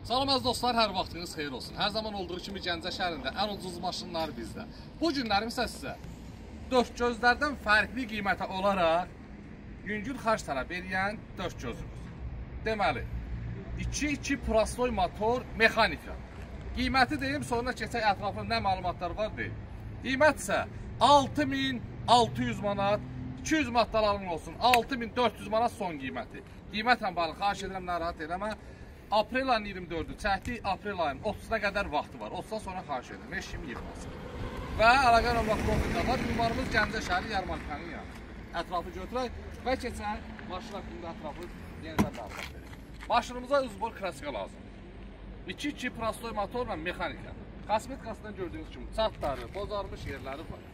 Salam əziz dostlar, hər vaxtınız xeyir olsun. Hər zaman olduğu kimi Gəncə şəhərində ən ucuz maşınlar bizdə. Bu günlərim isə sizə dörd gözlərdən fərqli qiymətə olaraq yüngül xərc tələb edən dörd gözümüz. Deməli, 2.2 prostoy motor mexanika. Qiyməti deyim, sonra keçək ətrafında nə məlumatlar var deyim. Qiymət isə 6.600 manat, 200 manatlarının olsun, 6.400 manat son qiyməti. Qiymətlə bağlı xahiş edirəm, narahat eləmə. Aprel ayının 24-ü, çəkdik, aprel ayının 30-una qədər vaxtı var. 30-dan sonra xahiş edirəm, heç kim yığmasın. Və əlaqə olmaq konfliklər. Ünvanımız Gəncə şəhəri Yarmarkanın yanı. Ətrafı götürək və keçək maşın haqqında ətrafı yenidən məlumat verək. Maşınımıza üzbor klasika lazım. 2.2 prostoy motorla mexanika. Kosmetikasından gördüyünüz kimi çatları, bozarmış yerləri var.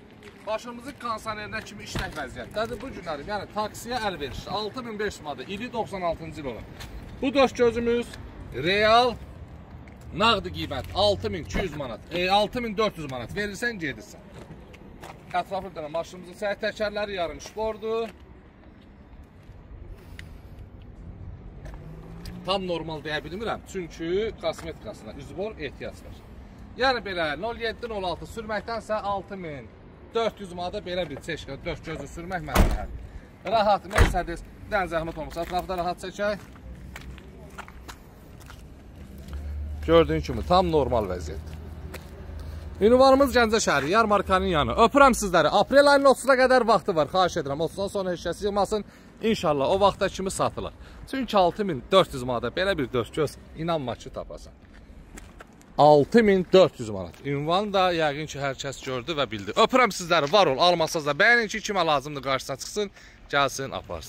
Maşınımızın kondisionerinə kimi işlək vəziyyətdədir. Bu günlərim, yəni taksiyə əl verir. 6500 manat, ili 96-cı il olan. Bu dörd gözümüz real nağdı qiymət 6200 manat, 6400 manat verirsən, gedirsən. Ətrafı bir dənə maşınımızın səhət təkərləri yarım şpordur. Tam normal deyə bilmirəm, çünki kosmetikasına üzbor ehtiyac var. Yəni belə 07-06 sürməkdənsə 6400 manata belə bir çeşqə, dörd gözü sürmək məsləhətdir. Rahat, Mercedes, dən zəhmət olmasa, ətrafda rahat çəkək. Gördüyün kimi tam normal vəziyyətdir. Ünvanımız Gəncə şəhəri, Yarmarkanın yanı. Öpürəm sizləri. Aprel ayının 30-una qədər vaxtı var. Xahiş edirəm. 30-dan sonra heç kəs yığmasın. İnşallah o vaxta kimi satılır. Çünki 6400 manata belə bir dörd göz inanma ki tapasan. 6400 manat. Ünvan da yəqin ki hər kəs gördü və bildi. Öpürəm sizləri. Var ol, almasaz da. Bəyənin ki kimə lazımdır qarşısına çıxsın, gəlsin, aparsın.